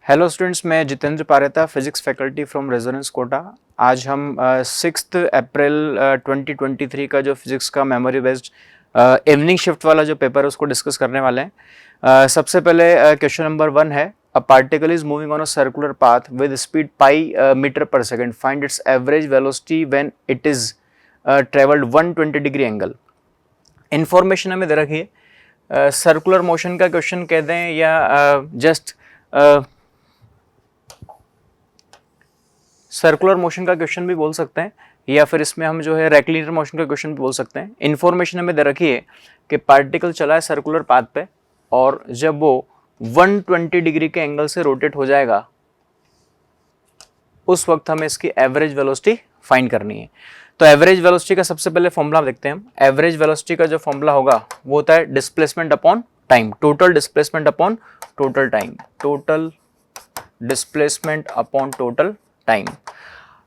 Hello students, मैं Jitendra Pareta, physics faculty from Resonance Kota. आज हम 6 अप्रैल 2023 का जो फिजिक्स का मेमोरी बेस्ड इवनिंग शिफ्ट वाला जो पेपर है उसको डिस्कस करने वाले हैं। सबसे पहले क्वेश्चन नंबर 1 है, a particle is moving on a circular path with speed pi meter per second, find its average velocity when it is travelled 120 degree angle. Information हमें दे रखी है, सर्कुलर मोशन का क्वेश्चन कह दें या जस्ट सर्कुलर मोशन का question भी बोल सकते हैं, या फिर इसमें हम जो है रेक्टिलिनियर मोशन का क्वेश्चन भी बोल सकते हैं। इन्फॉर्मेशन हमें दे रखी है कि पार्टिकल चला है सर्कुलर पाथ पे और जब वो 120 डिग्री के एंगल से रोटेट हो जाएगा उस वक्त हमें इसकी एवरेज वेलोसिटी फाइंड करनी है। तो एवरेज वेलोसिटी का सबसे पहले फॉर्मूला देखते हैं हम। एवरेज वेलोसिटी का जो फॉर्मूला होगा वो होता है displacement upon time, total displacement upon total time, total displacement upon total time.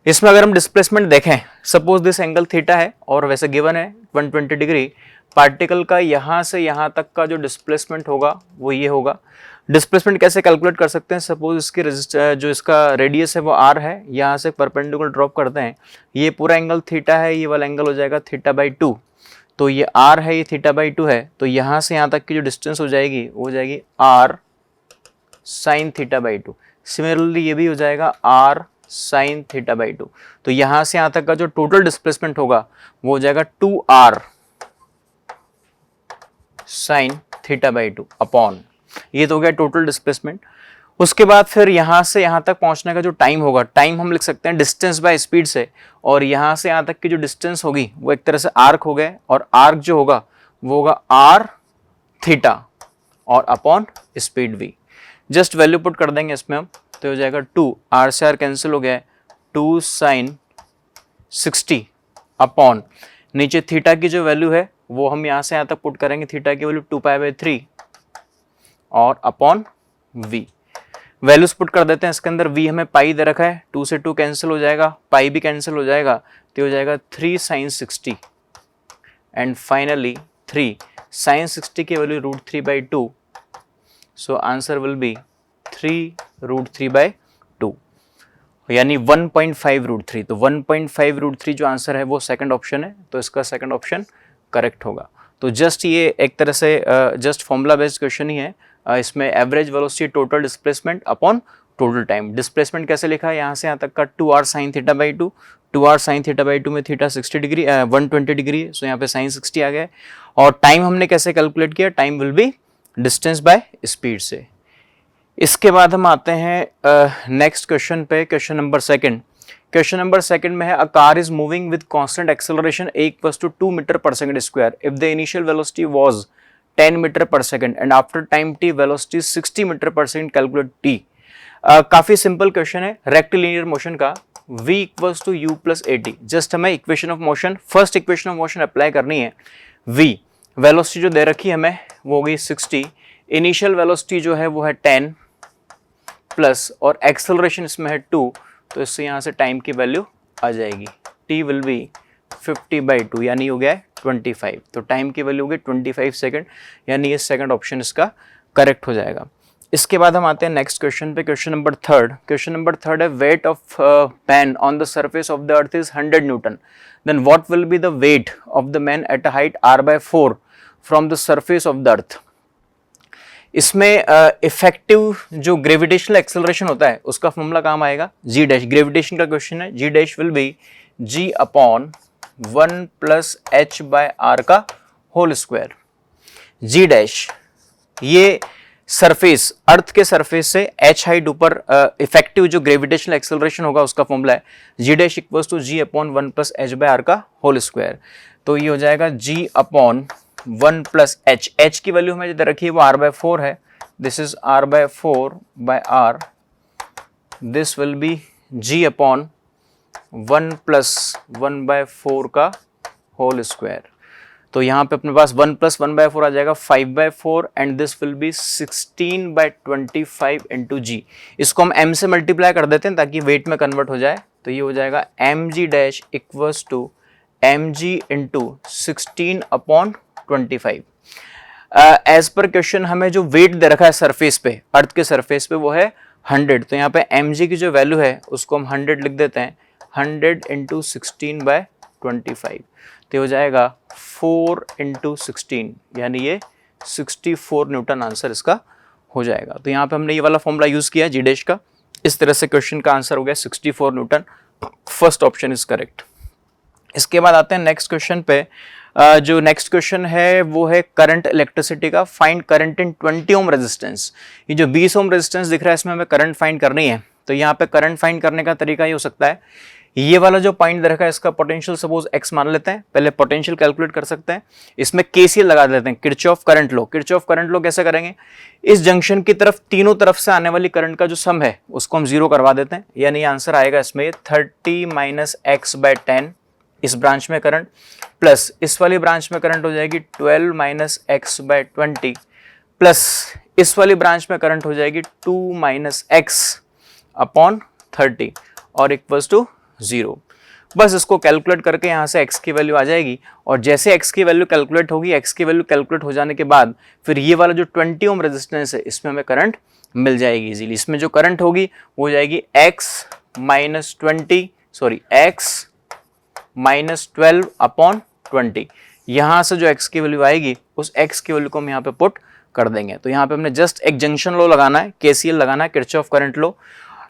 इसमें अगर हम डिस्प्लेसमेंट देखें, सपोज दिस एंगल थीटा है और वैसे गिवन है 120 डिग्री, पार्टिकल का यहां से यहां तक का जो डिस्प्लेसमेंट होगा वो ये होगा। डिस्प्लेसमेंट कैसे कैलकुलेट कर सकते हैं, सपोज इसकी जो इसका रेडियस है वो r है, यहाँ से परपेंडिकुलर ड्रॉप करते हैं, ये पूरा एंगल थीटा है, ये वाला एंगल हो जाएगा थीटा बाई 2, तो ये r है, ये थीटा बाई 2 है, तो यहाँ से यहाँ तक की जो डिस्टेंस हो जाएगी वो हो जाएगी r sine theta by 2। Similarly ये भी हो जाएगा r साइन थीटा बाई 2। तो यहां से यहां तक का जो टोटल डिस्प्लेसमेंट होगा वो हो जाएगा 2r sine theta by 2 upon, ये तो हो गया टोटल डिस्प्लेसमेंट। उसके बाद फिर यहां से यहां तक पहुंचने का जो टाइम होगा, टाइम हम लिख सकते हैं डिस्टेंस बाय स्पीड से, और यहां से यहां तक की जो डिस्टेंस होगी वो एक तरह से आर्क हो गए, और आर्क जो होगा वो होगा r थीटा और upon speed v। Just value put कर देंगे इसमें हम, तो हो जाएगा 2, r से r कैंसिल हो गया है, 2 साइन 60 अपॉन, नीचे थीटा की जो वैल्यू है वो हम यहाँ से यहाँ तक पुट करेंगे, थीटा की वैल्यू 2 पाई बाई 3 और अपॉन v। वैल्यूज पुट कर देते हैं इसके अंदर, v हमें पाई दे रखा है, 2 से 2 कैंसिल हो जाएगा, पाई भी कैंसिल हो जाएगा, तो हो जाएगा 3 साइन 60 एंड फाइनली 3 साइन 60 की value √3/2, so answer will be 3√3/2 यानी 1.5√3। तो 1.5√3 जो आंसर है वो सेकंड ऑप्शन है, तो इसका सेकंड ऑप्शन करेक्ट होगा। तो जस्ट ये एक तरह से जस्ट फॉर्मूला बेस्ड क्वेश्चन ही है। इसमें average velocity total displacement upon total time. Displacement कैसे लिखा है, यहाँ से यहाँ तक का 2r sine theta by 2, 2r sine theta by 2 में थीटा 60 डिग्री 120 डिग्री, सो यहाँ पे साइन 60 आ गया। और टाइम हमने कैसे कैलकुलेट किया, time will be distance by speed से। इसके बाद हम आते हैं नेक्स्ट क्वेश्चन पे, question number second. Question number second में है, a car is moving with constant acceleration a equals to 2 meter per second square if the initial velocity was 10 meter per second and after time t velocity 60 meter per second, calculate t। काफी simple question है rectilinear motion का, v equals to u plus at। Just हमें equation of motion, first equation of motion apply करनी है। v velocity जो दे रखी है हमें वो होगी 60, इनिशियल वेलोसिटी जो है वो है 10 प्लस, और एक्सेलरेशन इसमें है 2, तो इससे यहाँ से टाइम की वैल्यू आ जाएगी, t विल बी 50/2 यानी हो गया है 25। तो टाइम की वैल्यू हो गई 25 सेकंड, यानी ये सेकंड ऑप्शन इसका करेक्ट हो जाएगा। इसके बाद हम आते हैं नेक्स्ट क्वेश्चन पे, question number third. Question number third है, weight of man on the surface of the earth is 100 newton, then what will be the weight of the man at a height r/4 from the surface of the earth. इसमें effective जो gravitational acceleration होता है उसका formula काम आएगा g dash, gravitation का question है, g dash will be g upon 1 plus h by r का होल स्क्वायर। g डैश ये सरफेस, अर्थ के सरफेस से h हाइट ऊपर इफेक्टिव जो ग्रेविटेशनल एक्सेलरेशन होगा उसका फॉर्मूला है, g dash equals to g upon 1 plus h by r का होल स्क्वायर। तो ये हो जाएगा g अपॉन 1 प्लस h की वैल्यू हमें जो रखी है वो r/4 है, this is r/4 by r, this will be g upon 1 plus 1/4 का होल स्क्वायर। तो यहाँ पे अपने पास 1 प्लस 1/4 आ जाएगा 5/4 and this will be 16/25 into g. इसको हम m से मल्टीप्लाई कर देते हैं ताकि वेट में कन्वर्ट हो जाए, तो ये हो जाएगा mg dash equals to mg into 16/25। As पर क्वेश्चन हमें जो वेट दे रखा है सरफेस पे, अर्थ के सरफेस पे, वो है 100, तो यहाँ पे mg की जो वैल्यू है उसको हम 100 लिख देते हैं, 100 इंटू 16/25, तो हो जाएगा 4 इंटू 16, यानी ये 64 न्यूटन आंसर इसका हो जाएगा। तो यहाँ पे हमने ये वाला फॉर्मूला यूज़ किया जी डैश का, इस तरह से क्वेश्चन का आंसर हो गया 64 Newton, first option is correct. इसके बाद आते हैं नेक्स्ट क्वेश्चन पे। जो नेक्स्ट क्वेश्चन है वो है करंट इलेक्ट्रिसिटी का, find current in 20 ohm resistance. ये जो 20 ओम रेजिस्टेंस दिख रहा है इसमें हमें करंट फाइंड करनी है। तो यहाँ पे करंट फाइंड करने का तरीका ये हो सकता है, ये वाला जो पॉइंट रखा है इसका पोटेंशियल सपोज x मान लेते हैं, पहले पोटेंशियल कैलकुलेट कर सकते हैं, इसमें केसीएल लगा देते हैं, Kirchhoff current law. Kirchhoff current law कैसे करेंगे, इस जंक्शन की तरफ तीनों तरफ से आने वाली करंट का जो सम है उसको हम 0 करवा देते हैं, यानी आंसर आएगा इसमें 30 - x/10 इस ब्रांच में करंट, प्लस इस वाली ब्रांच में करंट हो जाएगी 12 - x/20, प्लस इस वाली ब्रांच में करंट हो जाएगी 2 - x/30 और इक्वल्स टू 0। बस इसको कैलकुलेट करके यहाँ से x की वैल्यू आ जाएगी, और जैसे x की वैल्यू कैलकुलेट होगी, x की वैल्यू कैलकुलेट हो जाने के बाद फिर ये वाला जो 20 ओम रेजिस्टेंस है इसमें हमें करंट मिल जाएगी इजीली। इसमें जो करंट होगी वो हो जाएगी x - 12/20। यहाँ से जो x की वैल्यू आएगी उस x की वैल्यू को हम यहाँ पे पुट कर देंगे। तो यहाँ पे हमने जस्ट एक जंक्शन लॉ लगाना है, केसीएल लगाना है, किरचॉफ करंट लॉ।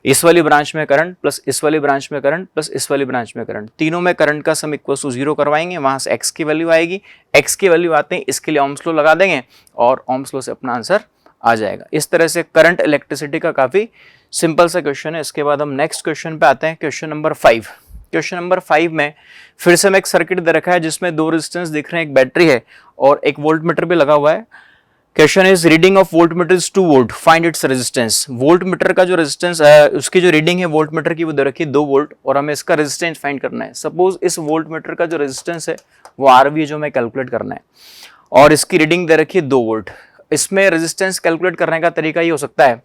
इस वाली ब्रांच में करंट प्लस इस वाली ब्रांच में करंट प्लस इस वाली ब्रांच में करंट, तीनों में करंट का सम इक्वल टू 0 करवाएंगे, वहां से x की वैल्यू आएगी, x की वैल्यू आते हैं इसके लिए ओम्स लॉ लगा देंगे और ओम्स लॉ से अपना आंसर आ जाएगा। इस तरह से करंट इलेक्ट्रिसिटी का काफी सिंपल सा क्वेश्चन है। इसके बाद हम नेक्स्ट क्वेश्चन पे आते हैं, क्वेश्चन नंबर 5। क्वेश्चन नंबर 5 में फिर से हमें एक सर्किट दे रखा है जिसमें 2 रेजिस्टेंस दिख रहे हैं, एक बैटरी है और एक वोल्टमीटर भी लगा हुआ है। Question is reading of voltmeter is 2 volt, find its resistance. Voltmeter का जो रेजिस्टेंस है उसकी जो रीडिंग है वोल्टमीटर की वो दे रखी है 2 वोल्ट और हमें इसका रेजिस्टेंस फाइंड करना है। सपोज इस वोल्टमीटर का जो रेजिस्टेंस है वो आरवी है जो हमें कैलकुलेट करना है और इसकी रीडिंग दे रखी है 2 वोल्ट। इसमें रेजिस्टेंस कैलकुलेट करने का तरीका ये हो सकता है,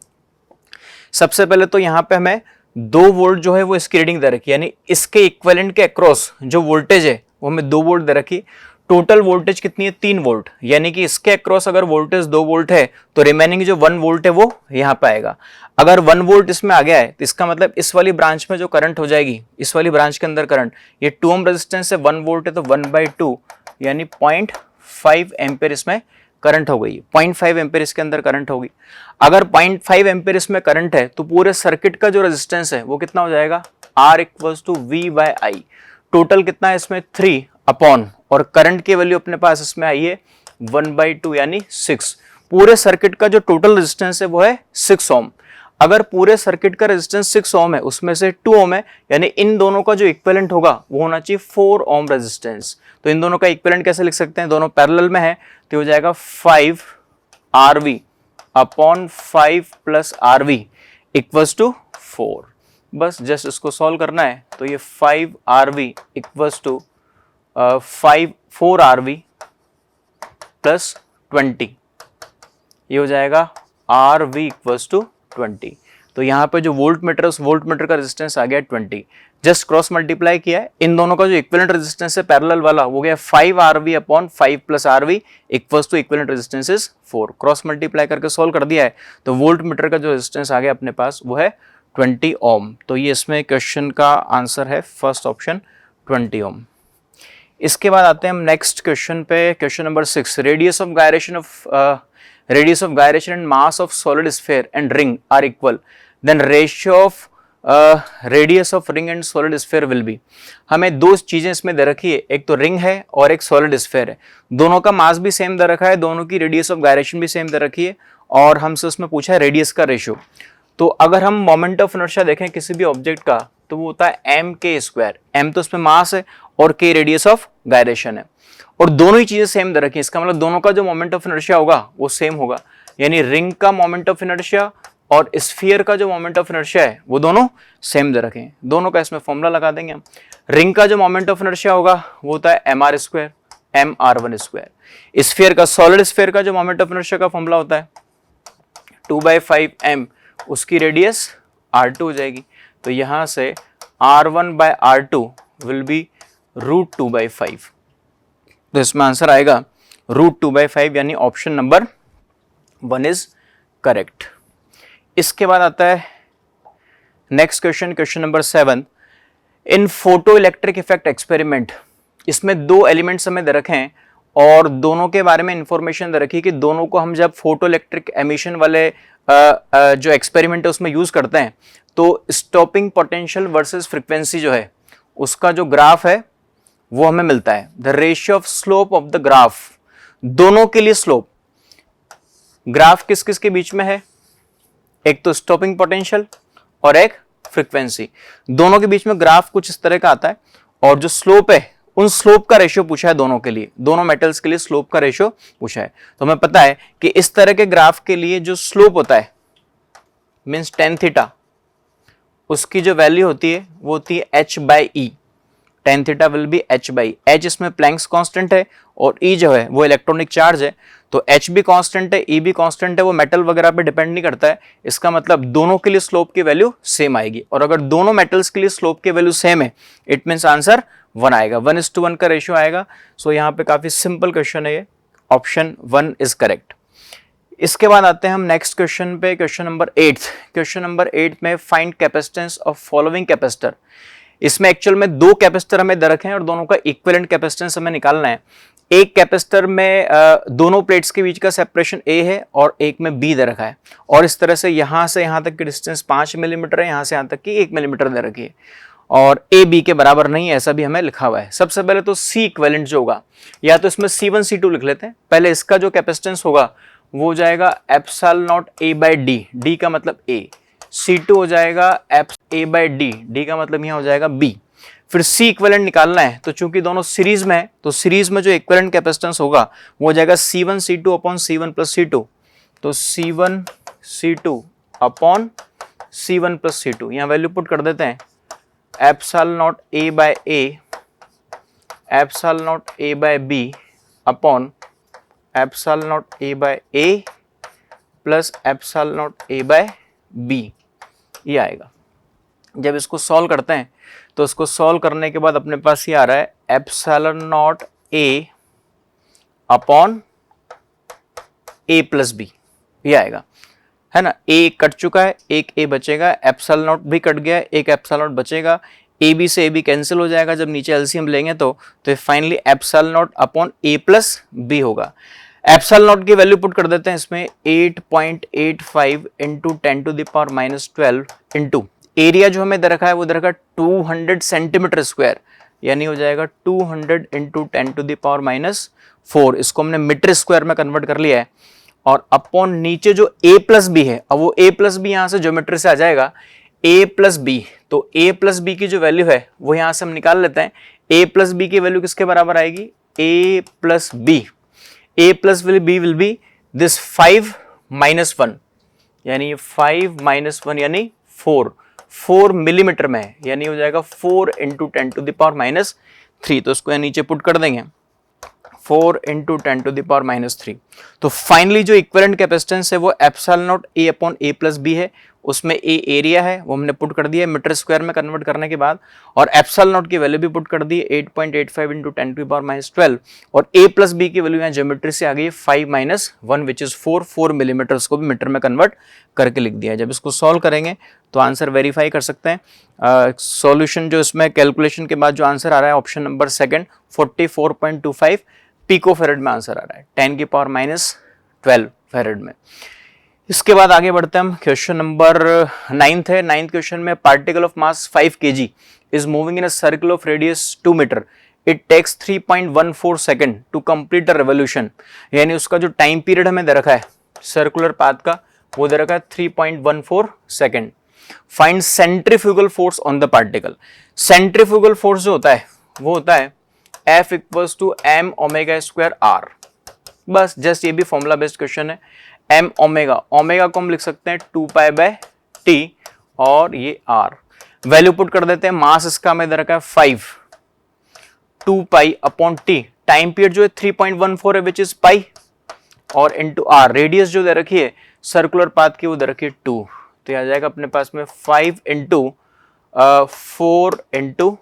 सबसे पहले तो यहाँ पे हमें 2 वोल्ट जो है वो इसकी रीडिंग दे रखी है, यानी इसके इक्विवेलेंट के अक्रॉस जो वोल्टेज है वो हमें 2 वोल्ट दे रखी। टोटल वोल्टेज कितनी है 3 वोल्ट, यानी कि इसके अक्रॉस अगर वोल्टेज 2 वोल्ट है तो रिमेनिंग जो 1 वोल्ट है वो यहाँ पे आएगा। अगर 1 वोल्ट इसमें आ गया है तो इसका मतलब इस वाली ब्रांच में जो करंट हो जाएगी, इस वाली ब्रांच के अंदर करंट, ये 2 ओम रेजिस्टेंस है 1 वोल्ट है तो 1/2 यानी 0.5 एम्पेयर इसमें करंट हो गई, 0.5 एम्पेयर इसके अंदर करंट होगी। अगर 0.5 एम्पेयर इसमें करंट है तो पूरे सर्किट का जो रेजिस्टेंस है वो कितना हो जाएगा, R = V/I। टोटल कितना है इसमें 3 अपॉन, और करंट की वैल्यू अपने पास इसमें आई है 1/2 यानी 6। पूरे सर्किट का जो टोटल रेजिस्टेंस है वो है 6 ओम। अगर पूरे सर्किट का रेजिस्टेंस 6 ओम है उसमें से 2 ओम है, यानी इन दोनों का जो इक्विवेलेंट होगा वो होना चाहिए 4 ओम रेजिस्टेंस। तो इन दोनों का इक्विवेलेंट कैसे लिख सकते हैं, दोनों पैरेलल में है तो हो जाएगा 5 RV upon 5 + RV equals to 4। बस जस्ट इसको सॉल्व करना है तो ये 5 RV इक्वल्स टू 4 RV + 20, ये हो जाएगा RV इक्वल्स टू 20। तो यहाँ पे जो वोल्टमीटर, उस वोल्टमीटर का रेजिस्टेंस आ गया 20, जस्ट क्रॉस मल्टीप्लाई किया है, इन दोनों का जो इक्विवेलेंट रेजिस्टेंस है पैरेलल वाला वो गया 5 RV upon 5 + RV equals to equivalent resistance is 4। Cross multiply करके सॉल्व कर दिया है तो वोल्टमीटर का जो रेजिस्टेंस आ गया अपने पास वो है 20 ओम। तो ये इसमें क्वेश्चन का आंसर है फर्स्ट ऑप्शन 20 ओम। इसके बाद आते हैं हम नेक्स्ट क्वेश्चन पे, question number 6। Radius of gyration and mass of solid sphere and ring are equal, then ratio of radius of ring and solid sphere will be। हमें 2 चीजें इसमें दे रखी है, एक तो रिंग है और एक सॉलिड स्फेयर है, दोनों का मास भी सेम दे रखा है, दोनों की रेडियस ऑफ गायरेशन भी सेम दे रखी है और हमसे उसमें पूछा है रेडियस का रेशियो। तो अगर हम मोमेंट ऑफ इनर्शिया देखें किसी भी ऑब्जेक्ट का तो वो होता है mk²। m तो उसमें मास है और k रेडियस ऑफ गायरेशन है, और दोनों ही चीजें सेम दे रखी हैं, इसका मतलब दोनों का जो मोमेंट ऑफ इनर्शिया होगा वो सेम होगा, यानी रिंग का मोमेंट ऑफ इनर्शिया और स्फीयर का जो मोमेंट ऑफ इनर्शिया है वो दोनों सेम दे रखे हैं। दोनों का इसमें फॉर्मूला लगा देंगे हम। रिंग का जो मोमेंट ऑफ इनर्शिया होगा वो होता है mr², mr1²। स्फीयर का, सॉलिड स्फीयर का जो मोमेंट ऑफ इनर्शिया का फॉर्मूला होता है 2/5m, उसकी रेडियस r2 हो जाएगी, तो यहां से r1/r2 विल बी √2/5। तो इसमें आंसर आएगा √2/5 यानी ऑप्शन नंबर 1 इज करेक्ट। इसके बाद आता है नेक्स्ट क्वेश्चन, क्वेश्चन नंबर 7, इन फोटो इलेक्ट्रिक इफेक्ट एक्सपेरिमेंट, इसमें दो एलिमेंट्स हमें दे रखे हैं और दोनों के बारे में इंफॉर्मेशन दे रखी है कि दोनों को हम जब फोटो इलेक्ट्रिक एमिशन वाले जो एक्सपेरिमेंट है उसमें यूज करते हैं तो स्टॉपिंग पोटेंशियल वर्सेस फ्रीक्वेंसी जो है उसका जो ग्राफ है वो हमें मिलता है। The ratio of slope of the graph, दोनों के लिए स्लोप, ग्राफ किस किस के बीच में है, एक तो स्टॉपिंग पोटेंशियल और एक फ्रीक्वेंसी, दोनों के बीच में ग्राफ कुछ इस तरह का आता है और जो स्लोप है उन स्लोप का रेशियो पूछा है दोनों के लिए, दोनों मेटल्स के लिए स्लोप का रेशियो पूछा है। तो हमें पता है कि इस तरह के ग्राफ के लिए जो स्लोप होता है मींस tan थीटा, उसकी जो वैल्यू होती है वो होती है h/e, tan theta will be h/e, h इसमें प्लैंक्स कांस्टेंट है और e जो है वो इलेक्ट्रॉनिक चार्ज है, तो h भी कांस्टेंट है, e भी कांस्टेंट है, वो मेटल वगैरह पे डिपेंड नहीं करता है। इसका मतलब दोनों के लिए स्लोप की वैल्यू सेम आएगी और अगर दोनों मेटल्स के लिए स्लोप की वैल्यू सेम है इट मींस आंसर 1 आएगा, 1:1 का रेशियो आएगा। सो यहाँ पे काफी सिंपल क्वेश्चन है ये, ऑप्शन 1 इज करेक्ट। इसके बाद आते हैं हम नेक्स्ट क्वेश्चन पे, क्वेश्चन नंबर 8। क्वेश्चन नंबर 8 में find capacitance of following capacitor, इसमें एक्चुअल में दो कैपेसिटर हमें दे रखे हैं और दोनों का इक्विवेलेंट कैपेसिटेंस हमें निकालना है। एक कैपेसिटर में दोनों प्लेट्स के बीच का सेपरेशन A है और एक में B दे रखा है और इस तरह से यहां तक की डिस्टेंस 5 मिलीमीटर है, यहां से यहां तक की 1 मिलीमीटर दे रखी है और A B के बराबर नहीं है ऐसा भी हमें लिखा हुआ है। सबसे पहले तो C इक्विवेलेंट जो होगा, या तो इसमें C1 C2 लिख लेते हैं। पहले इसका जो कैपेसिटेंस होगा वो हो जाएगा एप्सिलॉन नॉट A/D, D का मतलब A, C2 हो जाएगा A/D, D का मतलब यहाँ हो जाएगा B। फिर C इक्विवेलेंट निकालना है तो चूंकि दोनों सीरीज में है तो सीरीज में जो इक्विवेलेंट कैपेसिटेंस होगा वो हो जाएगा C1 C2 upon C1 plus C2, तो C1 C2 upon C1 plus C2, यहाँ वैल्यू पुट कर देते हैं epsilon not A/A, epsilon not A/B upon epsilon not A/A plus epsilon not A/B, ये आएगा। जब इसको सॉल्व करते हैं तो इसको सॉल्व करने के बाद अपने पास ये आ रहा है epsilon naught A upon A plus B, ये आएगा, है ना। A कट चुका है, एक A बचेगा, एप्सिलॉन नॉट भी कट गया, एक एप्सिलॉन नॉट बचेगा, AB से AB कैंसिल हो जाएगा जब नीचे एलसीएम लेंगे तो finally epsilon not upon A plus B होगा। एप्सिलॉन नॉट की वैल्यू पुट कर देते हैं इसमें 8.85 इंटू 10⁻12 इंटू एरिया जो हमें दे रखा है वो दे रखा है 200 सेंटीमीटर स्क्वायर, यानी हो जाएगा 200 इंटू 10⁻4, इसको हमने मीटर स्क्वायर में कन्वर्ट कर लिया है और अपॉन नीचे जो A प्लस बी है, अब वो A प्लस बी यहाँ से ज्योमेट्री से आ जाएगा A प्लस बी, तो A प्लस बी की जो वैल्यू है वो यहाँ से हम निकाल लेते हैं। A प्लस बी की वैल्यू किसके बराबर आएगी, A plus B, A plus B will be this 5 - 1, यानी 5 - 1 यानी 4 मिलीमीटर में है, यानी हो जाएगा 4 इंटू 10⁻3, तो इसको नीचे पुट कर देंगे 4 इंटू 10⁻3। तो फाइनली जो इक्विवेलेंट कैपेसिटेंस है वो epsilon naught A upon A plus B है, उसमें A एरिया है वो हमने पुट कर दिया मीटर स्क्वायर में कन्वर्ट करने के बाद, और एप्सिलॉन नॉट की वैल्यू भी पुट कर दी 8.85 इंटू 10⁻12 और A प्लस बी की वैल्यू यहाँ ज्योमेट्री से आ गई 5 - 1 विच इज 4 मिलीमीटर, को भी मीटर में कन्वर्ट करके लिख दिया है। जब इसको सॉल्व करेंगे तो आंसर वेरीफाई कर सकते हैं। सॉल्यूशन जो इसमें कैलकुलेशन के बाद जो आंसर आ रहा है ऑप्शन नंबर 2 44.25 पिकोफैरेड में आंसर आ रहा है, 10⁻12 फैरेड में। इसके बाद आगे बढ़ते हैं हम, क्वेश्चन नंबर 9 है। 9th क्वेश्चन में particle of mass 5 kg is moving in a circle of radius 2 metre, it takes 3.14 second to complete the revolution, यानी उसका जो टाइम पीरियड हमें दे रखा है सर्कुलर पाथ का वो दे रखा है 3.14 second. Find centrifugal force on the particle. Centrifugal force जो होता है वो होता है F equals to m omega square r, बस जस्ट ये भी फॉर्मूला बेस्ड क्वेश्चन है। m ओमेगा को हम लिख सकते हैं 2π/t और ये r, वैल्यू पुट कर देते हैं। मास इसका हमें दे रखा है 5, 2π/t, टाइम पीरियड जो है 3.14 है विच इज पाई, और इंटू r, रेडियस जो दे रखी है सर्कुलर पाथ की वो दे रखी है 2, तो ये आ जाएगा अपने पास में 5 इंटू 4 इंटू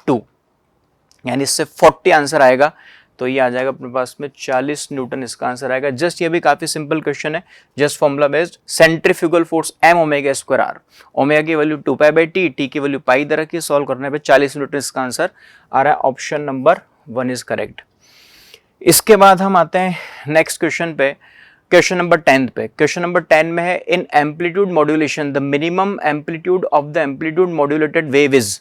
2, यानी इससे 40 आंसर आएगा। तो ये आ जाएगा अपने पास में 40 न्यूटन, इसका आंसर आएगा। जस्ट ये भी काफी सिंपल क्वेश्चन है, just formula based. Centrifugal force m omega square r, omega की वैल्यू 2π/t, t की वैल्यू पाई दे रखी है, सॉल्व करने पे 40 न्यूटन इसका आंसर आ रहा है। Option number 1 is correct. इसके बाद हम आते हैं नेक्स्ट क्वेश्चन पे, क्वेश्चन नंबर 10 पे। क्वेश्चन नंबर 10 में है in amplitude modulation the minimum amplitude of the amplitude modulated wave is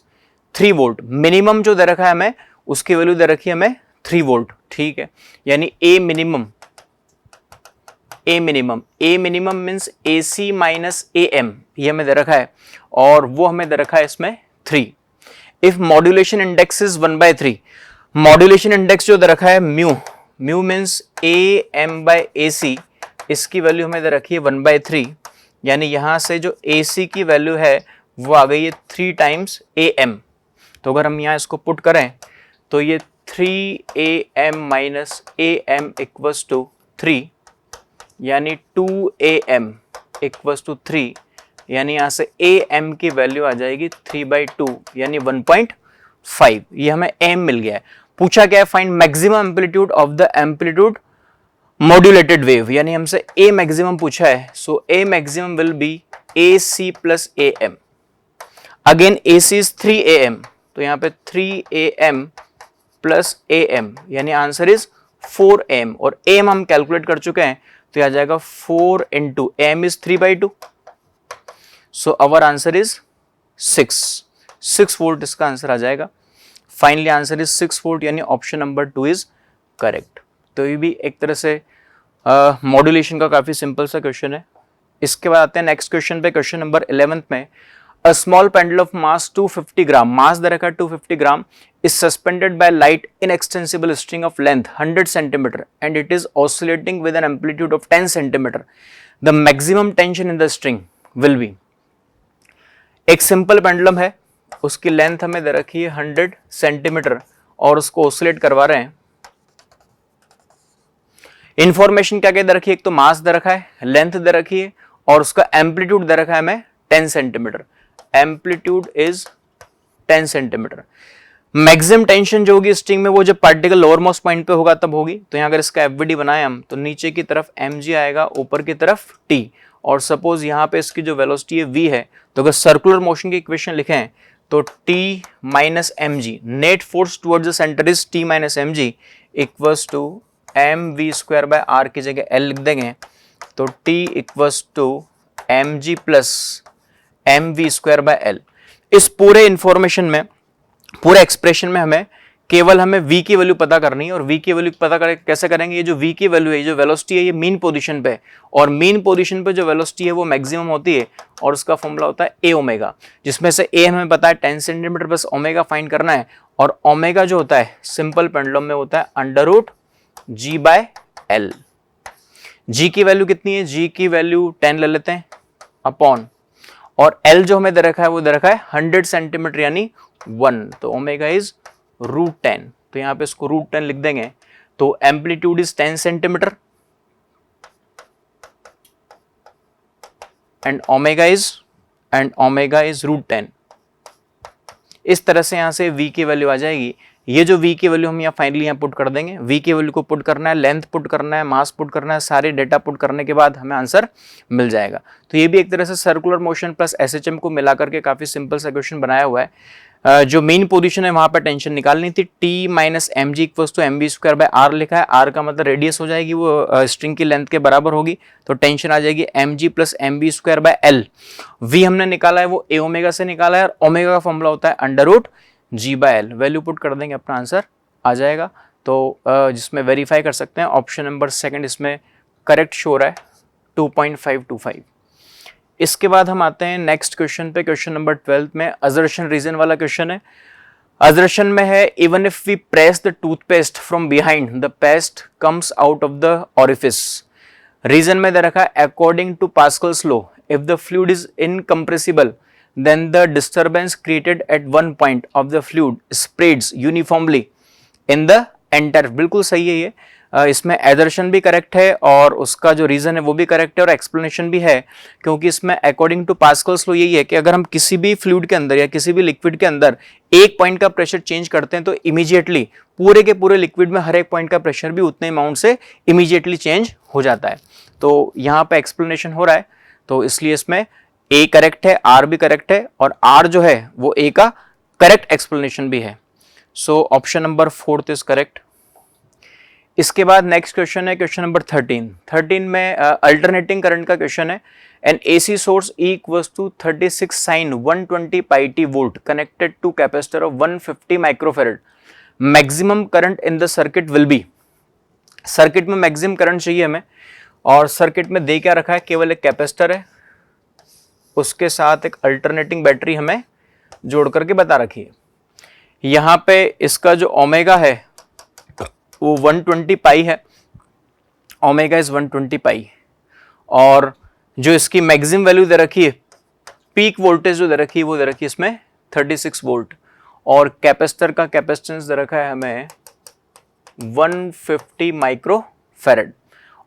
3 volt. Minimum जो दे रखा है हमें, उसकी वैल्यू दे रखी है हमें 3 वोल्ट, ठीक है। यानी ए minimum means AC minus AM, ये हमें दे रखा है, और वो हमें दे रखा है इसमें 3। If modulation index is 1/3, modulation index जो दे रखा है म्यू मीन्स AM/AC, इसकी वैल्यू हमें दे रखी है 1/3, यानी यहां से जो AC की वैल्यू है वो आ गई है 3 टाइम्स AM। तो अगर हम यहाँ इसको पुट करें तो ये 3AM minus AM equals to 3, यानी 2AM इक्वल्स टू 3, यानी यहाँ से AM की वैल्यू आ जाएगी 3/2 यानी 1.5। ये हमें M मिल गया है। पूछा क्या है, find maximum amplitude of the amplitude modulated wave, यानी हमसे A मैक्सिमम पूछा है। सो A maximum will be AC plus AM। Again AC is 3AM, तो यहाँ पे 3AM प्लस AM, यानी आंसर इज 4AM, और AM हम कैलकुलेट कर चुके हैं, तो यह आ जाएगा 4 into M is 3/2, so our answer is 6 volt, इसका आंसर आ जाएगा। फाइनली आंसर इज 6 वोल्ट, यानी ऑप्शन नंबर 2 इज करेक्ट। तो ये भी एक तरह से मॉड्यूलेशन का काफी सिंपल सा क्वेश्चन है। इसके बाद आते हैं नेक्स्ट क्वेश्चन पे, क्वेश्चन नंबर 11 में। A small pendulum of mass 250 gram, mass दे रखा है 250 gram, is suspended by light inextensible string of length 100 centimeter and it is oscillating with an amplitude of 10 centimeter. The maximum tension in the string will be। एक simple pendulum है, उसकी length हमें दे रखी है 100 centimetre और उसको oscillate करवा रहे हैं। इंफॉर्मेशन क्या क्या दे रखी है, एक तो मास दे रखा है, लेंथ दे रखी है, और उसका एम्पलीट्यूड दे रखा है हमें 10 centimetre. Amplitude is 10 centimetre. Maximum tension जो होगी स्ट्रिंग में, वो जब पार्टिकल लोअर मोस्ट पॉइंट पे होगा तब होगी। तो यहाँ अगर इसका एफवीडी बनाए हम, तो नीचे की तरफ mg आएगा, ऊपर की तरफ t, और सपोज यहाँ पे इसकी जो वेलोसिटी है v है, तो अगर सर्कुलर मोशन की इक्वेशन लिखें तो t minus mg, net force towards the centre is t minus mg equals to mv²/r की जगह l लिख देंगे, तो t equals to mg plus mv²/l। इस पूरे इंफॉर्मेशन में, पूरे एक्सप्रेशन में हमें v की वैल्यू पता करनी है, और v की वैल्यू पता कैसे करेंगे, ये जो v की वैल्यू है, ये जो वेलोसिटी है, ये मीन पोजीशन पे है, और मीन पोजीशन पे जो वेलोसिटी है वो मैक्सिमम होती है, और उसका फॉर्मूला होता है a ओमेगा, जिसमें से a हमें पता है 10 सेंटीमीटर प्लस ओमेगा फाइंड करना है, और ओमेगा जो होता है सिंपल पेंडुलम में होता है √g/l। g की वैल्यू कितनी है, g की वैल्यू 10 ले लेते हैं अपॉन, और L जो हमें दे रखा है वो दे रखा है 100 सेंटीमीटर यानी 1, तो ओमेगा इज √10, तो यहाँ पे इसको √10 लिख देंगे, तो amplitude is 10 centimetre and omega is √10। इस तरह से यहाँ से v की वैल्यू आ जाएगी। ये जो v की वैल्यू हम यहाँ फाइनली यहाँ पुट कर देंगे, v की वैल्यू को पुट करना है, लेंथ पुट करना है, मास पुट करना है, सारे डेटा पुट करने के बाद हमें आंसर मिल जाएगा। तो ये भी एक तरह से सर्कुलर मोशन प्लस SHM को मिला करके काफी सिंपल सा क्वेश्चन बनाया हुआ है। जो मेन पोजीशन है वहां पर टेंशन निकालनी थी, t minus mg equals to mv²/r लिखा है, r का मतलब रेडियस हो जाएगी, वो स्ट्रिंग की लेंथ के बराबर होगी, तो टेंशन आ जाएगी mg प्लस mv²/l। v हमने निकाला है वो a ओमेगा से निकाला है, और ओमेगा का फॉर्मूला होता है √g/l। वैल्यू पुट कर देंगे, अपना आंसर आ जाएगा। तो जिसमें वेरीफाई कर सकते हैं, ऑप्शन नंबर 2 इसमें करेक्ट शो रहा है 2.525। इसके बाद हम आते हैं नेक्स्ट क्वेश्चन पे, क्वेश्चन नंबर 12 में असर्शन रीजन वाला क्वेश्चन है। असर्शन में है even if we press the toothpaste from behind the paste comes out of the orifice. Reason में दे रखा है according to Pascal's law if the fluid is incompressible then the disturbance created at one point of the fluid spreads uniformly in the entire। बिल्कुल सही है ये। इसमें एदर्शन भी करेक्ट है और उसका जो रीजन है वो भी करेक्ट है और एक्सप्लेनेशन भी है, क्योंकि इसमें अकॉर्डिंग टू पास्कल्स लॉ यही है कि अगर हम किसी भी फ्लूइड के अंदर या किसी भी लिक्विड के अंदर एक पॉइंट का प्रेशर चेंज करते हैं तो इमीडिएटली पूरे के पूरे लिक्विड में हर एक पॉइंट का प्रेशर भी उतने अमाउंट से इमीडिएटली चेंज हो जाता है। तो यहाँ पे एक्सप्लेनेशन हो रहा है, तो इसलिए इसमें ए करेक्ट है, आर भी करेक्ट है और आर जो है वो ए का करेक्ट एक्सप्लेनेशन भी है। So option number 4 is correct. इसके बाद नेक्स्ट क्वेश्चन है क्वेश्चन नंबर 13 में अल्टरनेटिंग करंट का क्वेश्चन है। An AC source E equals to 36 sin 120 pi t volt connected to capacitor of 150 microfarad, maximum current in the circuit will be. Circuit में maximum current चाहिए हमें और circuit में दे क्या रखा है, केवल एक कैपेसिटर है, उसके साथ एक अल्टरनेटिंग बैटरी हमें जोड़ करके बता रखी है। यहां पे इसका जो ओमेगा है वो 120 पाई है, ओमेगा इज 120 पाई, और जो इसकी मैक्सिमम वैल्यू दे रखी है, पीक वोल्टेज जो दे रखी है वो दे रखी है इसमें 36 वोल्ट, और कैपेसिटर का कैपेसिटेंस दे रखा है हमें 150 माइक्रोफैरेड,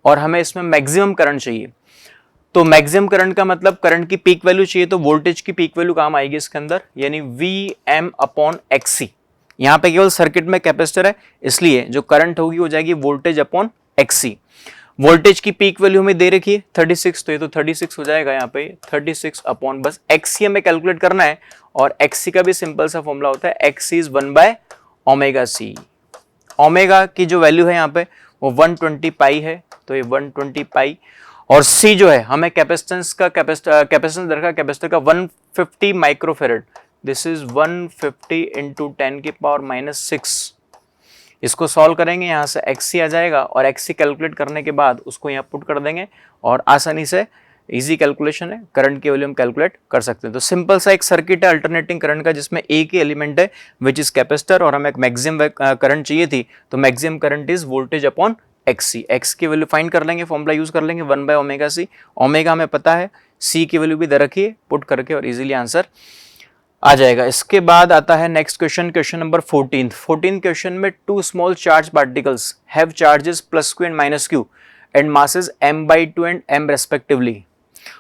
और हमें इसमें मैक्सिमम करंट चाहिए। तो मैक्सिमम करंट का मतलब करंट की पीक वैल्यू चाहिए, तो वोल्टेज की पीक वैल्यू काम आएगी इसके अंदर, यानी Vm/Xc। यहां पे केवल सर्किट में कैपेसिटर है, इसलिए जो करंट होगी वो जाएगी वोल्टेज अपॉन Xc। वोल्टेज की पीक वैल्यू हमें दे रखी है 36, तो ये तो 36 हो जाएगा यहाँ पे 36 अपॉन, बस Xc हमें कैलकुलेट करना है, और Xc का भी सिंपल सा फॉर्मूला होता है Xc इज 1/ωc। ओमेगा की जो वैल्यू है यहाँ पे वो 120 पाई है, तो ये 120 पाई, और C जो है हमें कैपेसिटेंस दरकार कैपेसिटर का 150 माइक्रोफेरेड, दिस इज 150 इंटू 10 की पावर -6। इसको सॉल्व करेंगे, यहाँ से Xc आ जाएगा और Xc कैलकुलेट करने के बाद उसको यहाँ पुट कर देंगे और आसानी से इजी कैलकुलेशन है, करंट की वैल्यू हम कैलकुलेट कर सकते हैं। तो सिंपल सा एक सर्किट है अल्टरनेटिंग करंट का, जिसमें एक ही एलिमेंट है विच इज कैपेसिटर, और हमें एक मैक्सिमम करंट चाहिए थी, तो maximum current is voltage upon Xc। X की वैल्यू फाइंड कर लेंगे, फॉर्मूला यूज कर लेंगे 1/ωc। ओमेगा हमें पता है, C की वैल्यू भी दे रखी है, पुट करके और इजीली आंसर आ जाएगा। इसके बाद आता है next question, question number 14 question में 2 small charge particles have charges +q and -q and masses m/2 and m respectively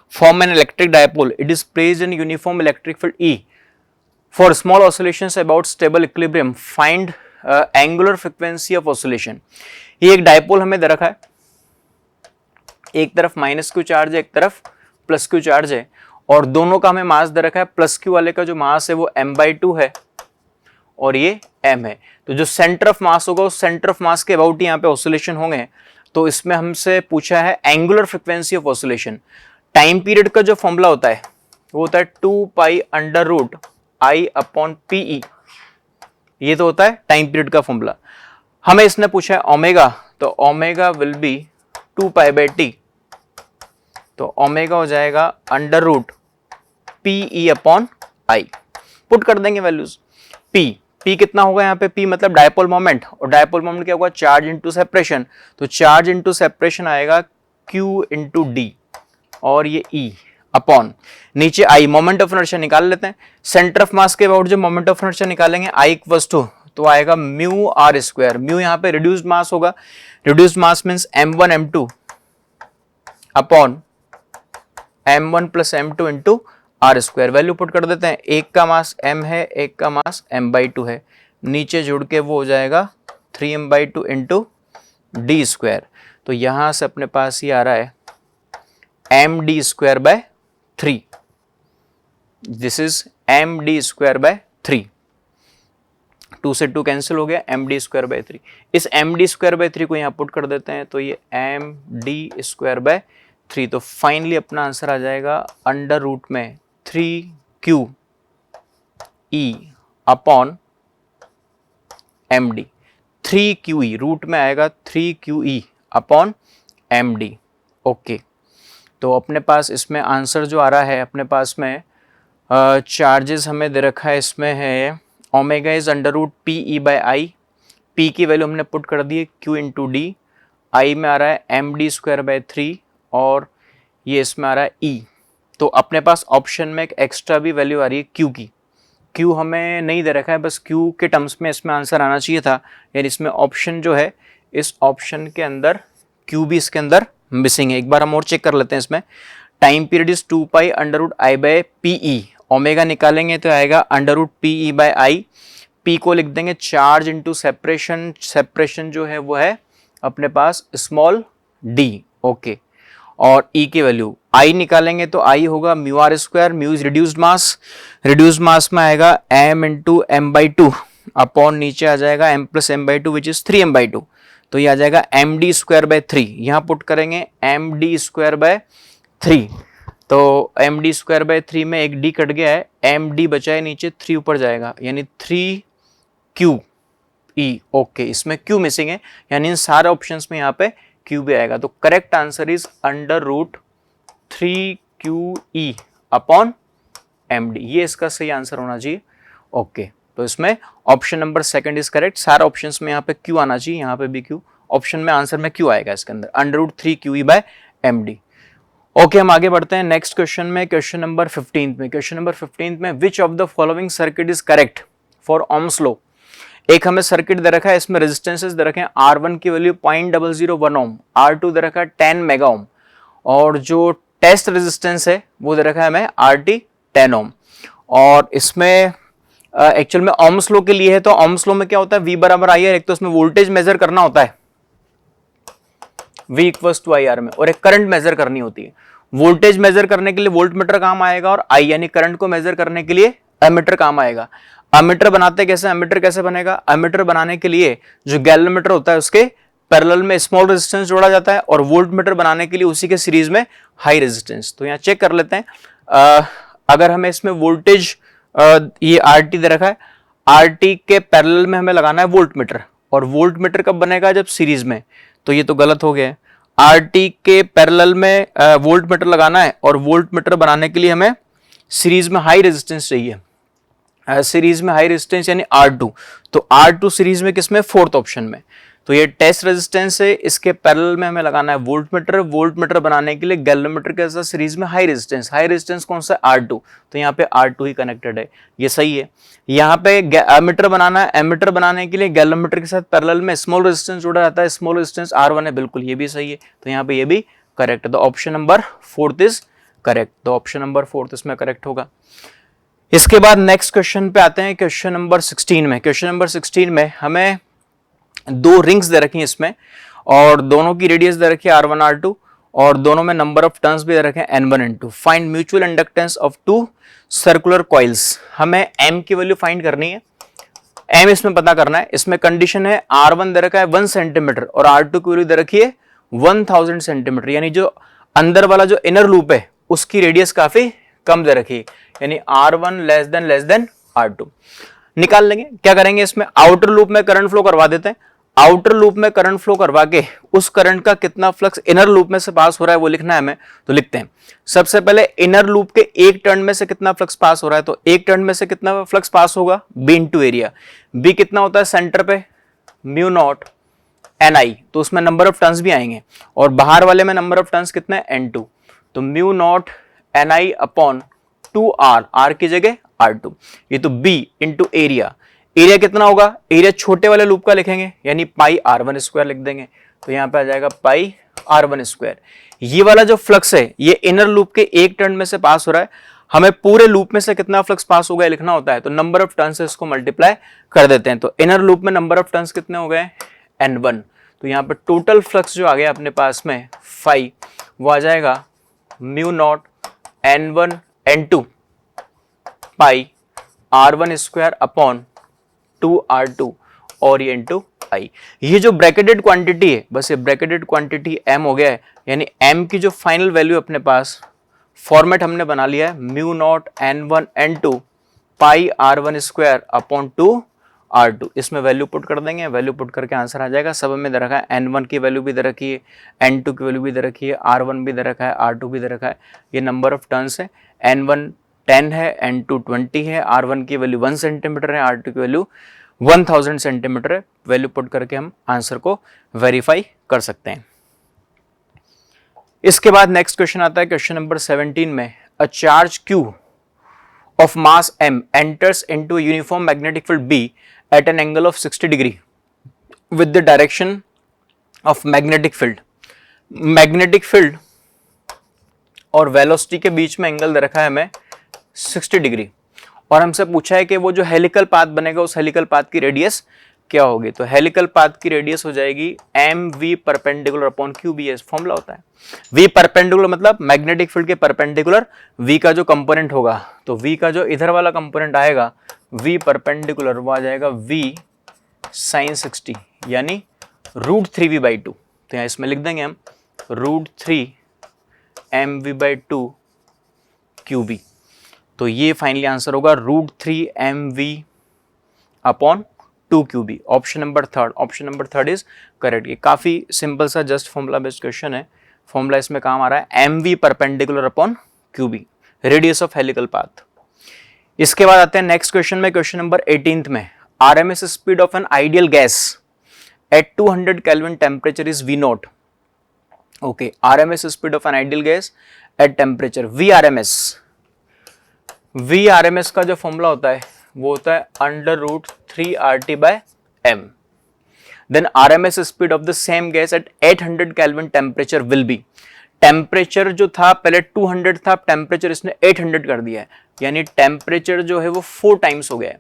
form an electric dipole. It is placed in uniform electric field E. For small oscillations about stable equilibrium, find angular frequency of oscillation. ये एक dipole हमें दे रखा है, एक तरफ -q charge है, एक तरफ +q चार्ज है, और दोनों का हमें मास दे रखा है। +q वाले का जो मास है वो m/2 है और ये m है, तो जो सेंटर ऑफ मास होगा उस सेंटर ऑफ मास के अबाउट यहाँ पे ऑसिलेशन होंगे। तो इसमें हमसे पूछा है angular frequency of oscillation. Time period का जो फॉर्मूला होता है वो होता है 2π/i/PE, ये तो होता है टाइम पीरियड का फॉर्मूला। हमें इसने पूछा है ओमेगा, तो ओमेगा विल बी 2π/t, तो ओमेगा हो जाएगा √PE/I। पुट कर देंगे वैल्यूज। P कितना होगा यहाँ पे, P मतलब डायपोल मोमेंट, और डायपोल मोमेंट क्या होगा, चार्ज इनटू सेपरेशन, तो चार्ज इनटू सेपरेशन आएगा Q इनटू D, और ये E अपॉन नीचे I, मोमेंट ऑफ इनर्शिया निकाल लेते हैं। सेंटर ऑफ मास के अबाउट जो मोमेंट ऑफ इनर्शिया निकालेंगे I इक्वल्स टू, तो आएगा μr²। म्यू यहाँ पे रिड्यूस्ड मास होगा, reduced mass means m1 m2 upon m1 + m2 into r²। Value put कर देते हैं, एक का मास m है, एक का मास m/2 है, नीचे जुड़ के वो हो जाएगा 3m/2 इंटू d²। तो यहां से अपने पास ये आ रहा है md²/3, दिस इज md²/3। 2 से 2 कैंसिल हो गया, md²/3। इस md²/3 को यहाँ पुट कर देते हैं, तो ये md²/3, तो फाइनली अपना आंसर आ जाएगा अंडर रूट में 3QE upon md। 3QE root में आएगा 3QE अपॉन md। ओके, तो अपने पास इसमें आंसर जो आ रहा है, अपने पास में चार्जेस हमें दे रखा है, इसमें है ओमेगा इज √PE/I। P की वैल्यू हमने पुट कर दी है Q इंटू डी, I में आ रहा है md²/3, और ये इसमें आ रहा है E। तो अपने पास ऑप्शन में एक एक्स्ट्रा भी वैल्यू आ रही है Q की। Q हमें नहीं दे रखा है, बस Q के टर्म्स में इसमें आंसर आना चाहिए था, यानी इसमें ऑप्शन जो है इस ऑप्शन के अंदर Q भी इसके अंदर मिसिंग है। एक बार हम और चेक कर लेते हैं इसमें। Time period is 2 pi under root I by P E, omega निकालेंगे तो आएगा under root P E by I, P को लिख देंगे चार्ज इंटू सेपरेशन, सेपरेशन जो है वो है अपने पास स्मॉल डी, ओके। और ई की वैल्यू आई निकालेंगे तो आई होगा mu r square, mu is reduced mass, reduced mass में आएगा m into m by two upon नीचे आ जाएगा m plus m by two which is 3 m by two, तो ये आ जाएगा एम डी स्क्वायर बाय 3, यहाँ पुट करेंगे एम डी स्क्वायर बाय 3, तो एम डी स्क्वायर बाय 3 में एक डी कट गया है, एम डी बचा है नीचे, 3 ऊपर जाएगा यानी 3 क्यू ई, ओके। इसमें क्यू मिसिंग है यानी इन सारे ऑप्शंस में यहाँ पे क्यू भी आएगा, तो correct answer is under root 3 Q E upon M D, ये इसका सही आंसर होना चाहिए, ओके। तो इसमें option number second is correct, सारे ऑप्शंस में यहाँ पे क्यू आना चाहिए, यहाँ पे भी क्यू, ऑप्शन में आंसर में क्यू आएगा इसके अंदर, under root 3 Q E by M D, okay. हम आगे बढ़ते हैं नेक्स्ट क्वेश्चन में, क्वेश्चन नंबर 15 में। क्वेश्चन नंबर 15 में which of the following circuit is correct for Ohm's law. एक हमें सर्किट दे रखा है, इसमें रेजिस्टेंसेस दे रखे हैं, R1 की वैल्यू 0.001 ओम, R2 दे रखा है 10 मेगा ओम, और जो टेस्ट रेजिस्टेंस है वो दे रखा है हमें RT 10 ओम। और इसमें एक्चुअल में ओम्स लॉ के लिए है, तो ओम्स लॉ में क्या होता है, V बराबर आई आर, एक तो इसमें वोल्टेज मेजर करना होता है V equals to I R में, और एक करंट मेजर करनी होती है। वोल्टेज मेजर करने के लिए वोल्ट मीटर काम आएगा, और I यानी करंट को मेजर करने के लिए एमीटर काम आएगा। एमीटर बनाते कैसे, एमीटर कैसे बनेगा, एमीटर बनाने के लिए जो गैलोमीटर होता है उसके पैरेलल में स्मॉल रेजिस्टेंस जोड़ा जाता है, और वोल्ट मीटर बनाने के लिए उसी के सीरीज में हाई रेजिस्टेंस। तो यहाँ चेक कर लेते हैं, अगर हमें इसमें वोल्टेज ये RT दे रखा है, RT के पैरेलल में हमें लगाना है वोल्ट मीटर, और वोल्ट मीटर कब बनेगा, जब सीरीज में, तो ये तो गलत हो गया है। RT के पैरेलल में वोल्ट मीटर लगाना है, और वोल्ट मीटर बनाने के लिए हमें सीरीज में हाई रेजिस्टेंस चाहिए, सीरीज में हाई रेजिस्टेंस यानी R2, तो R2 सीरीज में किसमें, फोर्थ ऑप्शन में। तो ये टेस्ट रेजिस्टेंस है, इसके पैरेलल में हमें लगाना है वोल्ट मीटर, वोल्ट मीटर बनाने के लिए गैलोमीटर के साथ सीरीज में हाई रेजिस्टेंस कौन सा, R2, तो यहाँ पे R2 ही कनेक्टेड है, ये सही है। यहाँ पे एमीटर बनाना है, एमीटर बनाने के लिए गैलोमीटर के साथ पैरेलल में स्मॉल रेजिस्टेंस जोड़ा जाता है, स्मॉल रेजिस्टेंस R1 है, बिल्कुल ये भी सही है, तो यहाँ पे ये भी करेक्ट है, तो ऑप्शन नंबर 4 इज करेक्ट, तो ऑप्शन नंबर 4 इसमें करेक्ट होगा। इसके बाद नेक्स्ट क्वेश्चन पे आते हैं, क्वेश्चन नंबर 16 में। क्वेश्चन नंबर 16 में हमें दो रिंग्स दे रखी हैं इसमें, और दोनों की रेडियस दे रखी है R1 R2, और दोनों में नंबर ऑफ टर्न्स भी दे रखे हैं N1 N2। Find mutual inductance of two circular coils. हमें M की वैल्यू फाइंड करनी है, M इसमें पता करना है। इसमें कंडीशन है R1 दे रखा है 1 सेंटीमीटर, और R2 की वैल्यू दे रखी है 1000 सेंटीमीटर, यानी जो अंदर वाला जो इनर लूप है उसकी रेडियस काफी कम दे रखी है, यानी R1 लेस देन R2। निकाल लेंगे, क्या करेंगे, इसमें आउटर लूप में करंट फ्लो करवा देते हैं। आउटर लूप में करंट फ्लो करवा के उस करंट का कितना फ्लक्स इनर लूप में से पास हो रहा है वो लिखना है हमें, तो लिखते हैं। सबसे पहले इनर लूप के एक टर्न में से कितना फ्लक्स पास हो रहा है, तो एक टर्न में से कितना फ्लक्स पास होगा, B इंटू एरिया। B कितना होता है सेंटर पे, म्यू नॉट Ni, तो उसमें नंबर ऑफ टर्न्स भी आएंगे, और बाहर वाले में नंबर ऑफ टर्न्स कितने N2, तो mu naught Ni upon 2R, R की जगह R2, ये तो B इंटू एरिया। एरिया कितना होगा, एरिया छोटे वाले लूप का लिखेंगे, यानी पाई R1 स्क्वायर लिख देंगे, तो यहाँ पे आ जाएगा पाई R1 स्क्वायर। ये वाला जो फ्लक्स है ये इनर लूप के एक टर्न में से पास हो रहा है, हमें पूरे लूप में से कितना फ्लक्स पास हो गया लिखना होता है, तो नंबर ऑफ टर्न्स से इसको मल्टीप्लाई कर देते हैं। तो इनर लूप में नंबर ऑफ टर्न्स कितने हो गए, N1, तो यहाँ पे टोटल फ्लक्स जो आ गया अपने पास में 5, वो आ जाएगा म्यू नॉट N1 N2 पाई R1 स्क्वायर अपॉन 2R2, और ये इंटू आई। ये जो ब्रैकेटेड क्वांटिटी है, बस ये ब्रैकेटेड क्वांटिटी M हो गया है, यानी M की जो फाइनल वैल्यू अपने पास फॉर्मेट हमने बना लिया है, म्यू नॉट N1 N2 पाई R1 स्क्वायर अपॉन 2R2। इसमें वैल्यू पुट कर देंगे, वैल्यू पुट करके आंसर आ जाएगा। सब में दे रखा है, N1 की वैल्यू भी दे रखी है, N2 की वैल्यू भी दे रखी है, R1 भी दे रखा है, R2 भी दे रखा है। ये नंबर ऑफ टर्न्स है, N1 10 है, N2 20 है, R1 की वैल्यू 1 सेंटीमीटर है, R2 की वैल्यू 1000 सेंटीमीटर है। वैल्यू पुट करके हम आंसर को वेरीफाई कर सकते हैं। इसके बाद नेक्स्ट क्वेश्चन आता है क्वेश्चन नंबर 17 में। A charge Q of mass M enters into a uniform magnetic field B at an angle of 60 degree with the direction of magnetic field, magnetic field और velocity के बीच में angle दे रखा है हमें 60 degree, और हमसे पूछा है कि वो जो हेलिकल पाथ बनेगा उस हेलिकल पाथ की रेडियस क्या होगी। तो हेलिकल पाथ की रेडियस हो जाएगी M V perpendicular upon Q B, as formula होता है। वी परपेंडिकुलर मतलब मैग्नेटिक फील्ड के परपेंडिकुलर वी का जो कंपोनेंट होगा, तो वी का जो इधर वाला कंपोनेंट आएगा वी परपेंडिकुलर वो आ जाएगा वी साइन 60 यानी √3v/2। तो यहाँ इसमें लिख देंगे हम √3mv/2 QB। तो ये फाइनली आंसर होगा √3mv upon 2 QB। Option number third is correct. ये काफी सिंपल सा जस्ट फॉर्मूला बेस्ड क्वेश्चन है। फॉर्मूला इसमें काम आ रहा है mv perpendicular upon QB, radius of helical path. इसके बाद आते हैं नेक्स्ट क्वेश्चन में, क्वेश्चन नंबर 18 में, RMS speed of an ideal gas at 200 Kelvin temperature is V naught. Okay, RMS speed of an ideal gas at temperature VRMS। VRMS का जो formula होता है वो होता है √3RT/m। Then RMS speed of the same gas at 800 Kelvin temperature will be। Temperature जो था पहले 200 था, टेम्परेचर इसने 800 कर दिया है, यानी टेम्परेचर जो है वो 4 टाइम्स हो गया है।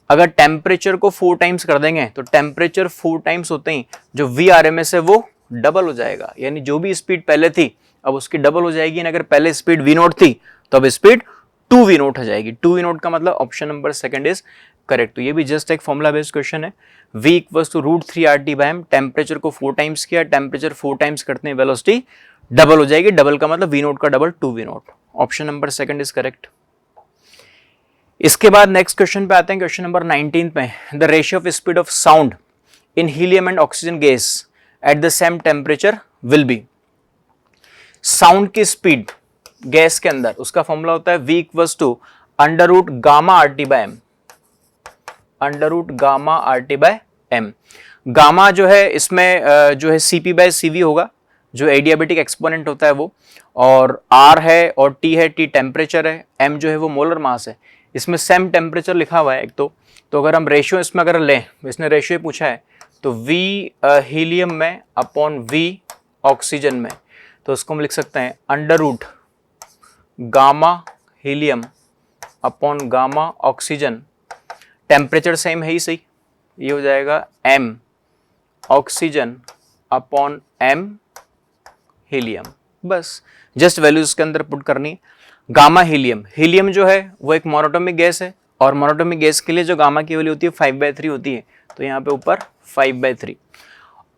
अगर टेम्परेचर को 4 टाइम्स कर देंगे तो टेम्परेचर 4 टाइम्स होते ही जो VRMS है वो डबल हो जाएगा, यानी जो भी स्पीड पहले थी अब उसकी डबल हो जाएगी। अगर पहले स्पीड V नोट थी तो अब स्पीड 2V नोट हो जाएगी। 2V नोट का मतलब option number second is correct. तो ये भी जस्ट एक फॉर्मूला बेस्ड क्वेश्चन है। V equals to √3RT/m, temperature को 4 टाइम्स किया, टेम्परेचर 4 टाइम्स करते हैं वेलोसिटी डबल हो जाएगी। डबल का मतलब V नोट का double 2V note. Option number second is correct. इसके बाद नेक्स्ट क्वेश्चन पे आते हैं, क्वेश्चन नंबर 19 में, the ratio of speed of sound in helium and oxygen gas at the same temperature will be. Sound की speed gas के अंदर उसका फॉर्मूला होता है V equals to √γ/RT/m, √γ/RT/m। Gamma जो है इसमें जो है CP/CV होगा, जो एडियाबेटिक एक्सपोनेंट होता है वो, और R है और T है, T टेम्परेचर है, M जो है वो मोलर मास है। इसमें सेम टेम्परेचर लिखा हुआ है एक तो अगर हम रेशियो इसमें अगर लें, इसने रेशियो पूछा है तो V हीलियम में अपॉन V ऑक्सीजन में, तो उसको हम लिख सकते हैं √γ helium upon γ oxygen. Temperature same है ही सही, ये हो जाएगा M oxygen upon M helium. बस जस्ट वैल्यूज के अंदर पुट करनी। गामा हीलियम, हीलियम जो है वो एक मोनोटोमिक गैस है, और मोनोटोमिक गैस के लिए जो गामा की वैल्यू होती है 5/3 होती है, तो यहाँ पे ऊपर 5/3।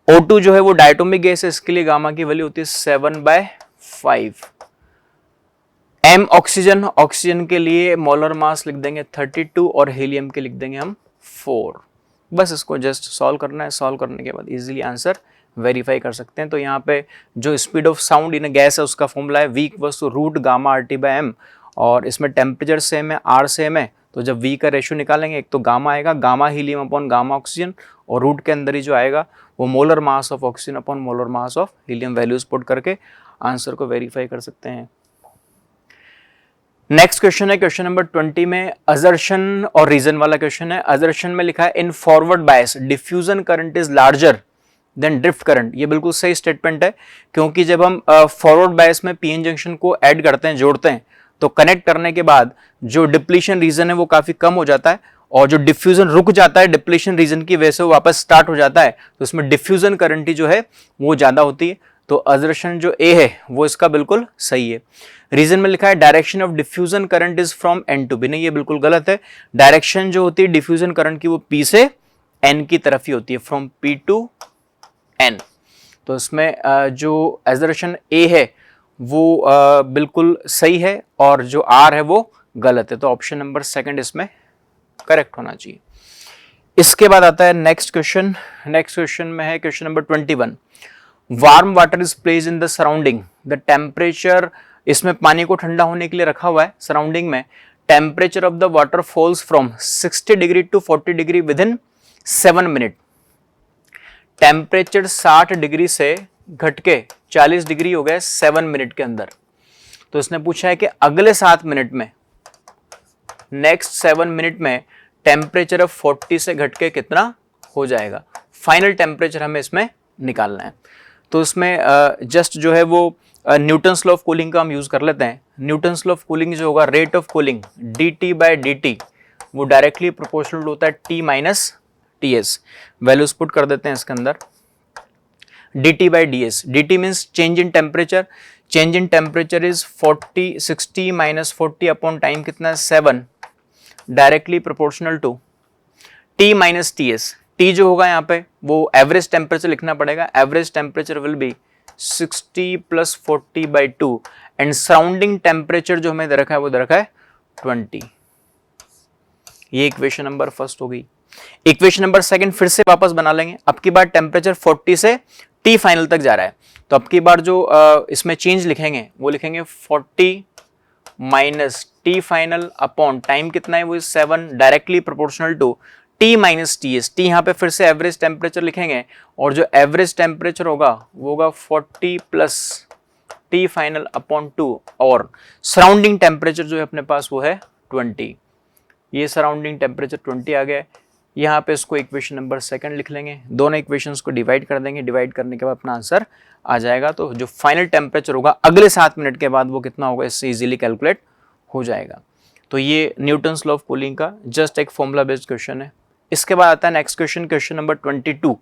O2 जो है वो डायटोमिक गैस है, इसके लिए गामा की वैल्यू होती है 7/5। M ऑक्सीजन, ऑक्सीजन के लिए मोलर मास लिख देंगे 32 और हीलियम के लिख देंगे हम 4। बस इसको जस्ट सॉल्व करना है। सॉल्व करने के बाद इजीली आंसर वेरीफाई कर सकते हैं। तो यहाँ पे जो speed of sound in gas है उसका फॉर्मूला है V इक्वल्स टू √γ/RT/m, और इसमें टेम्परेचर सेम है, R सेम है, तो जब V का रेशियो निकालेंगे एक तो गामा आएगा, gamma helium upon gamma oxygen, और रूट के अंदर ही जो आएगा वो molar mass of oxygen upon molar mass of helium. Values put करके आंसर को वेरीफाई कर सकते हैं। नेक्स्ट क्वेश्चन है क्वेश्चन नंबर 20 में, अजर्शन और रीजन वाला क्वेश्चन है। अजर्शन में लिखा है in forward bias diffusion current is larger than drift current. ये बिल्कुल सही स्टेटमेंट है, क्योंकि जब हम फॉरवर्ड बायस में पीएन जंक्शन को ऐड करते हैं, जोड़ते हैं, तो कनेक्ट करने के बाद जो डिप्लीशन रीजन है वो काफी कम हो जाता है, और जो डिफ्यूजन रुक जाता है डिप्लीशन रीजन की वजह से वो वापस स्टार्ट हो जाता है, तो इसमें डिफ्यूजन करंट जो है वो ज्यादा होती है। तो अजर्शन जो ए है वो इसका बिल्कुल सही है। रीजन में लिखा है direction of diffusion current is from N to B, नहीं ये बिल्कुल गलत है। डायरेक्शन जो होती है डिफ्यूजन करंट की वो पी से एन की तरफ ही होती है, फ्रॉम पी टू एन। तो इसमें जो एजर्शन ए है वो बिल्कुल सही है, और जो आर है वो गलत है। तो ऑप्शन नंबर सेकंड इसमें करेक्ट होना चाहिए। इसके बाद आता है नेक्स्ट क्वेश्चन। नेक्स्ट क्वेश्चन में है question number 21, warm water is placed in the surrounding, the temperature, इसमें पानी को ठंडा होने के लिए रखा हुआ है सराउंडिंग में, temperature of the water falls from 60 degree to 40 degree within 7 minute. Temperature 60 degree से घट के 40 डिग्री हो गए 7 मिनट के अंदर। तो इसने पूछा है कि अगले 7 मिनट में, नेक्स्ट 7 मिनट में टेम्परेचर 40 से घट के कितना हो जाएगा। फाइनल टेम्परेचर हमें इसमें निकालना है। तो इसमें जस्ट जो है वो न्यूटन्स लॉ ऑफ कूलिंग का हम यूज़ कर लेते हैं। न्यूटन्स लॉ ऑफ कूलिंग जो होगा रेट ऑफ कूलिंग dt/dt वो डायरेक्टली प्रोपोर्शनल होता है T minus Ts। Values put कर देते हैं इसके अंदर। dt/ds, dt means change in temperature, change in temperature is 60 minus 40 upon time कितना है 7, directly proportional to T minus Ts। T जो होगा यहाँ पे वो एवरेज टेम्परेचर लिखना पड़ेगा, average temperature will be 60 plus 40/2 and surrounding temperature जो हमें दे रखा है वो दे रखा है 20। ये इक्वेशन नंबर फर्स्ट हो गई। इक्वेशन नंबर सेकंड फिर से वापस बना लेंगे। अब की बार टेम्परेचर 40 से T फाइनल तक जा रहा है, तो अब की बार जो इसमें चेंज लिखेंगे वो लिखेंगे 40 minus T final upon time कितना है वो 7, directly proportional to T minus Ts। T यहाँ पे फिर से एवरेज टेम्परेचर लिखेंगे और जो एवरेज टेम्परेचर होगा वो होगा 40 प्लस T फाइनल अपॉन 2 और सराउंडिंग टेम्परेचर जो है अपने पास वो है 20। ये सराउंडिंग टेम्परेचर 20 आ गया है। यहाँ पे इसको इक्वेशन नंबर सेकंड लिख लेंगे, दोनों इक्वेशंस को डिवाइड कर देंगे, डिवाइड करने के बाद अपना आंसर आ जाएगा। तो जो फाइनल टेम्परेचर होगा अगले 7 मिनट के बाद वो कितना होगा इससे इजीली कैलकुलेट हो जाएगा। तो ये न्यूटन्स लॉ ऑफ कूलिंग का जस्ट एक फॉर्मूला बेस्ड क्वेश्चन है। इसके बाद आता है नेक्स्ट क्वेश्चन, क्वेश्चन नंबर 22।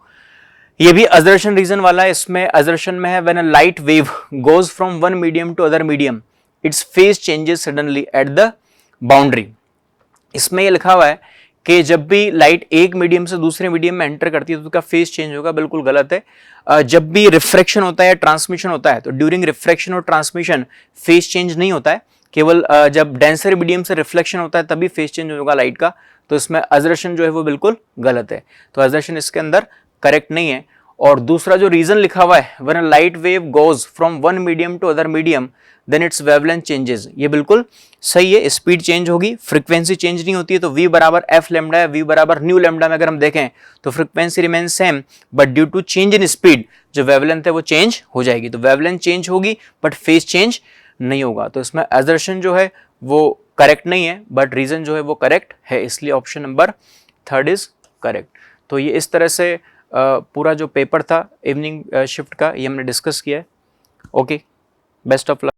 ये भी असर्शन रीजन वाला है। इसमें असर्शन में है when a light wave goes from one medium to other medium its phase changes suddenly at the boundary. इसमें ये लिखा हुआ है कि जब भी लाइट एक मीडियम से दूसरे मीडियम में एंटर करती है तो उसका फेज चेंज होगा। बिल्कुल गलत है। जब भी रिफ्रैक्शन होता है या ट्रांसमिशन होता है तो ड्यूरिंग रिफ्रैक्शन और ट्रांसमिशन फेज चेंज नहीं होता है, केवल जब डेंसर मीडियम से रिफ्लेक्शन होता है तभी फेज चेंज होगा लाइट का। तो इसमें असर्शन जो है वो बिल्कुल गलत है, तो असर्शन इसके अंदर करेक्ट नहीं है। और दूसरा जो रीजन लिखा हुआ है when a light wave goes from one medium to other medium then its wavelength changes, ये बिल्कुल सही है। स्पीड चेंज होगी, फ्रीक्वेंसी चेंज नहीं होती है। तो v बराबर एफ लेमडा है, v बराबर न्यू लेमडा में अगर हम देखें तो frequency remain same but due to change in speed जो वेवलेंथ है वो चेंज हो जाएगी। तो वेवलेंथ चेंज होगी बट फेज चेंज नहीं होगा। तो इसमें असर्शन जो है वो करेक्ट नहीं है बट रीजन जो है वो करेक्ट है, इसलिए ऑप्शन नंबर 3 इज करेक्ट। तो ये इस तरह से पूरा जो पेपर था इवनिंग शिफ्ट का ये हमने डिस्कस किया है। Okay, best of luck.